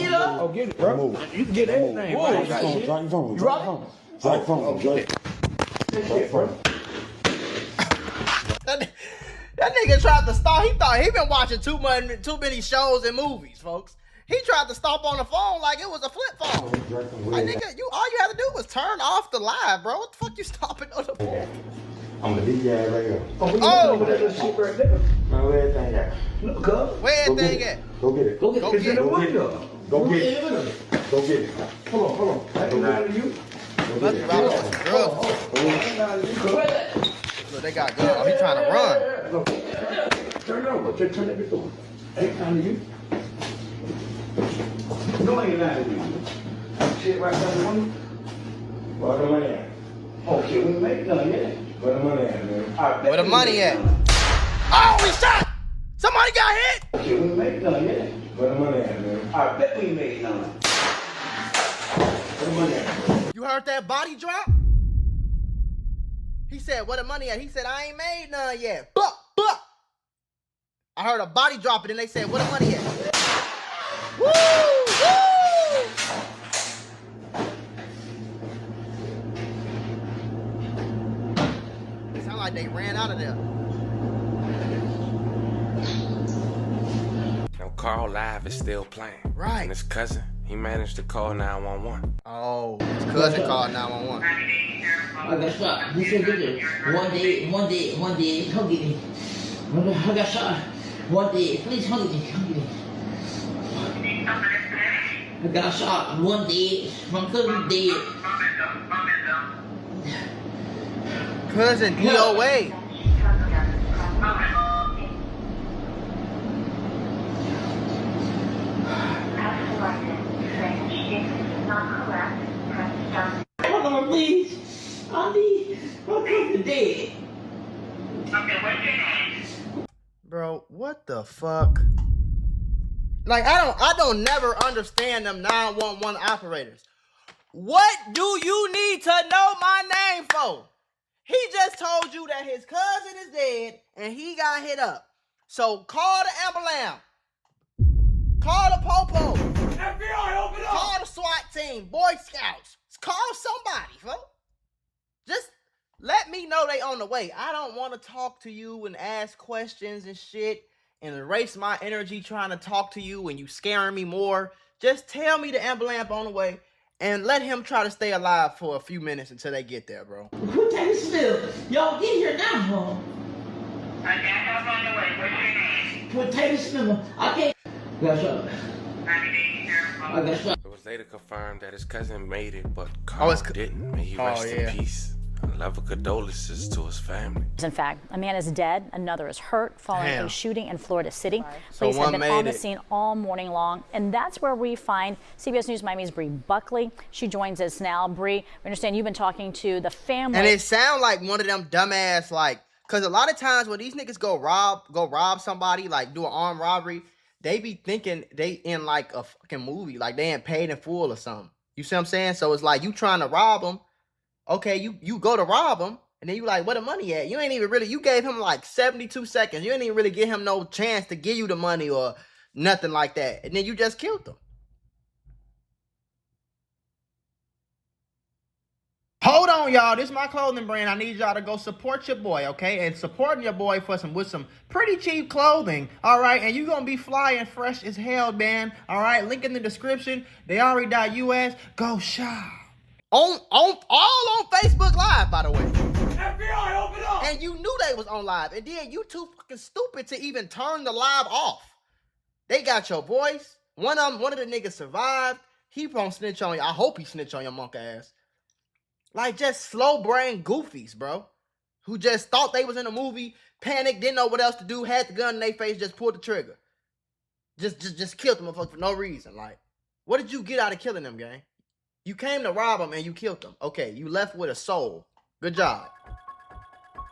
see it up. Oh, get it, bro. You can get everything. Right? Drop your phone. Drop it. Drop your phone. That nigga tried to stop. He thought he been watching too many shows and movies, folks. He tried to stop on the phone like it was a flip phone. Like, nigga, all you had to do was turn off the live, bro. What the fuck you stopping on the phone? I'm the DJ right here. Oh, that little shit right there. Man, where everything at? Look, cuz. Where everything at? Go get it. Go get it. It's in the window. Go get it. Go get it. Hold on. That's not you. Look, they got good. Oh, he trying to run. Turn it over. Turn that bitch over. Ain't kind of you. No, ain't not of you. Shit right there in the window. Where the money at? Okay, we ain't made none yet. Where the money at, man? Where the money at? Oh, he shot! Somebody got hit! Okay, we ain't made none yet. Where the money at, man? I bet we made none. Where the money at? You heard that body drop? He said, where the money at? He said, I ain't made none yet. Buck. I heard a body drop it and they said, where the money at? Woo! It sound like they ran out of there. Carl Live is still playing. Right. And his cousin, he managed to call 911. Oh, his cousin called 911. I got shot. He said, one day, come get me. I got shot. One day, please come get me. I got shot. One day, my cousin dead. Cousin, DOA. Hold on, please. I need my cousin dead. Bro, what the fuck? Like, I don't never understand them 911 operators. What do you need to know my name for? He just told you that his cousin is dead and he got hit up. So call the ambulance. Call the popo. FBI, open up! Call the SWAT team, Boy Scouts. Call somebody, folks. Just let me know they on the way. I don't want to talk to you and ask questions and shit and erase my energy trying to talk to you and you scaring me more. Just tell me the ambulance on the way and let him try to stay alive for a few minutes until they get there, bro. Who takes Smith? Y'all get here now, huh? I'm on the way. What's your name? Potato Smith. I can't. I got shot. I got shot. It was later confirmed that his cousin made it, but Carl didn't. May he rest in peace. And love and condolences to his family. In fact, a man is dead, another is hurt following a shooting in Florida City. So Police have been on the it. scene all morning long, and that's where we find CBS News Miami's Bree Buckley. She joins us now. Bree, we understand you've been talking to the family. And it sounds like one of them dumbass, like, because a lot of times when these niggas go rob somebody, like do an armed robbery, they be thinking they in like a fucking movie, like they ain't paid in full or something. You see what I'm saying? So it's like you trying to rob them. Okay, you go to rob him, and then you like, where the money at? You ain't even really, you gave him like 72 seconds. You ain't even really give him no chance to give you the money or nothing like that. And then you just killed him. Hold on, y'all. This is my clothing brand. I need y'all to go support your boy, okay? And supporting your boy with some pretty cheap clothing, all right? And you gonna be fly and fresh as hell, man, all right? Link in the description. They.us. Go shop. All on Facebook Live, by the way. FBI, open up! And you knew they was on live. And then you too fucking stupid to even turn the live off. They got your voice. One of the niggas survived. He gonna snitch on you. I hope he snitch on your monk ass. Like, just slow brain goofies, bro. Who just thought they was in a movie, panicked, didn't know what else to do, had the gun in their face, just pulled the trigger. Just killed them for no reason. Like, what did you get out of killing them, gang? You came to rob them and you killed them. Okay, you left with a soul. Good job.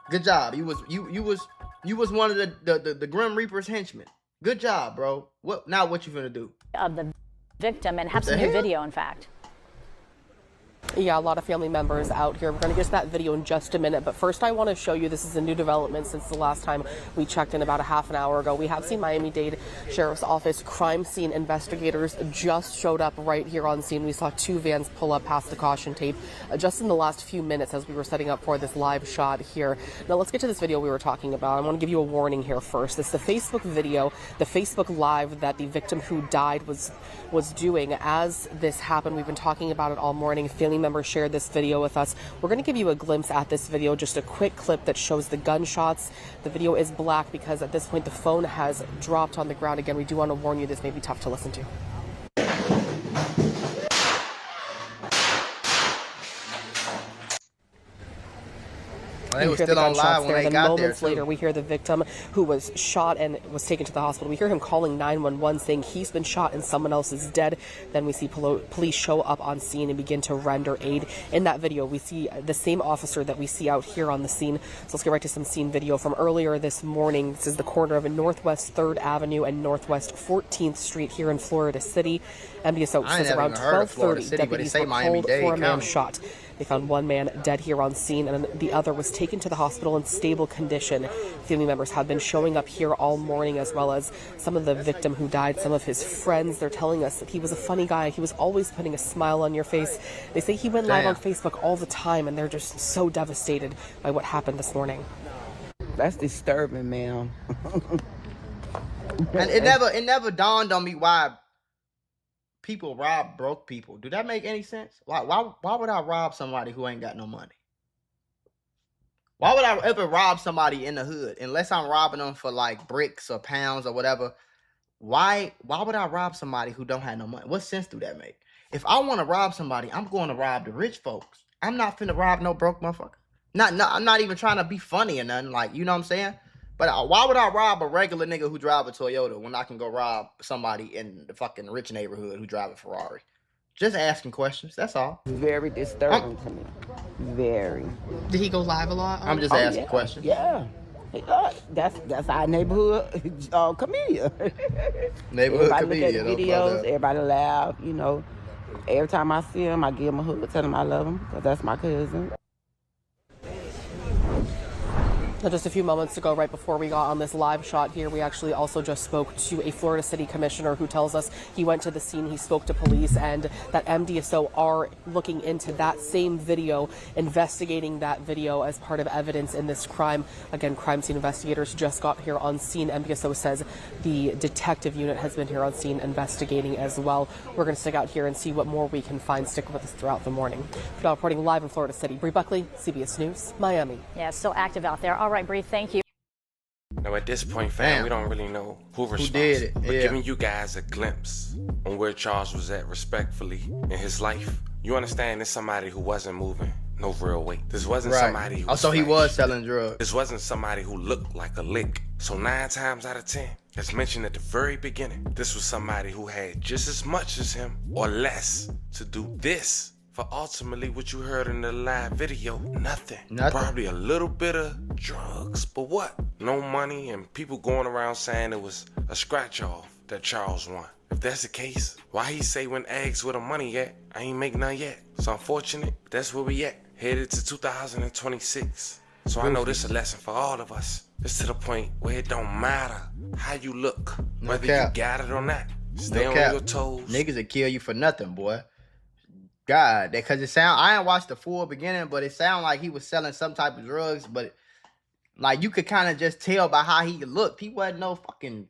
Good job. You was one of the Grim Reaper's henchmen. Good job, bro. What you gonna do? Of the victim and have some new video, in fact. Yeah, a lot of family members out here. We're going to get to that video in just a minute, but first I want to show you, this is a new development since the last time we checked in about a half an hour ago. We have seen Miami-Dade Sheriff's Office crime scene investigators just showed up right here on scene. We saw 2 vans pull up past the caution tape just in the last few minutes as we were setting up for this live shot here. Now let's get to this video we were talking about. I want to give you a warning here first. It's the Facebook video, the Facebook Live that the victim who died was doing as this happened. We've been talking about it all morning. Family members shared this video with us. We're going to give you a glimpse at this video, just a quick clip that shows the gunshots. The video is black because at this point the phone has dropped on the ground. Again, we do want to warn you, this may be tough to listen to. They were still on live when they got there. Moments later, we hear the victim who was shot and was taken to the hospital. We hear him calling 911 saying he's been shot and someone else is dead. Then we see police show up on scene and begin to render aid. In that video, we see the same officer that we see out here on the scene. So let's get right to some scene video from earlier this morning. This is the corner of Northwest 3rd Avenue and Northwest 14th Street here in Florida City. MDSO says around 12:30, deputies were called for a man shot. They found one man dead here on scene, and the other was taken to the hospital in stable condition. Family members have been showing up here all morning, as well as some of the victim who died, some of his friends. They're telling us that he was a funny guy. He was always putting a smile on your face. They say he went live on Facebook all the time, and they're just so devastated by what happened this morning. That's disturbing, man. And it never dawned on me why people rob broke people. Do that make any sense? Why would I rob somebody who ain't got no money? Why would I ever rob somebody in the hood unless I'm robbing them for like bricks or pounds or whatever? Why would I rob somebody who don't have no money? What sense do that make? If I want to rob somebody, I'm going to rob the rich folks. I'm not finna rob no broke motherfucker. I'm not even trying to be funny or nothing, like, you know what I'm saying? But why would I rob a regular nigga who drive a Toyota when I can go rob somebody in the fucking rich neighborhood who drive a Ferrari? Just asking questions, that's all. Very disturbing to me. Very. Did he go live a lot? I'm just asking questions. Yeah. That's our neighborhood comedian. Neighborhood everybody comedian. Look at the videos, everybody laugh, you know. Every time I see him, I give him a hug, tell him I love him, because that's my cousin. Now, just a few moments ago, right before we got on this live shot here, we actually also just spoke to a Florida City commissioner who tells us he went to the scene, he spoke to police, and that MDSO are looking into that same video, investigating that video as part of evidence in this crime. Again, crime scene investigators just got here on scene. MDSO says the detective unit has been here on scene investigating as well. We're going to stick out here and see what more we can find. Stick with us throughout the morning. For now, reporting live in Florida City, Bree Buckley, CBS News, Miami. Yeah, still active out there. All right, Bree, thank you. Now at this point, fam, we don't really know who did it. But giving you guys a glimpse on where Charles was at respectfully in his life, you understand this somebody who wasn't moving no real weight. This wasn't somebody who was he was selling drugs. This wasn't somebody who looked like a lick. So 9 times out of 10, as mentioned at the very beginning, this was somebody who had just as much as him or less to do this. For ultimately what you heard in the live video, nothing. Probably a little bit of drugs, but what? No money and people going around saying it was a scratch off that Charles won. If that's the case, why he say when asked where the money at, I ain't make none yet. It's unfortunate, but that's where we at. Headed to 2026. So I know this is a lesson for all of us. It's to the point where it don't matter how you look, whether you got it or not. Stay on your toes. Niggas will kill you for nothing, boy. God, because I ain't watched the full beginning, but it sounded like he was selling some type of drugs, but like you could kind of just tell by how he looked. He wasn't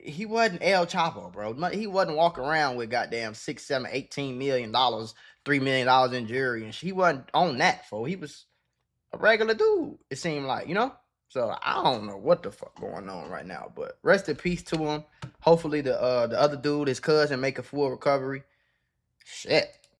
he wasn't El Chapo, bro. He wasn't walking around with goddamn $6, $7, $18 million, $3 million in jewelry, and he wasn't on that, fool. He was a regular dude, it seemed like, you know? So I don't know what the fuck going on right now, but rest in peace to him. Hopefully the other dude, his cousin, make a full recovery. Shit.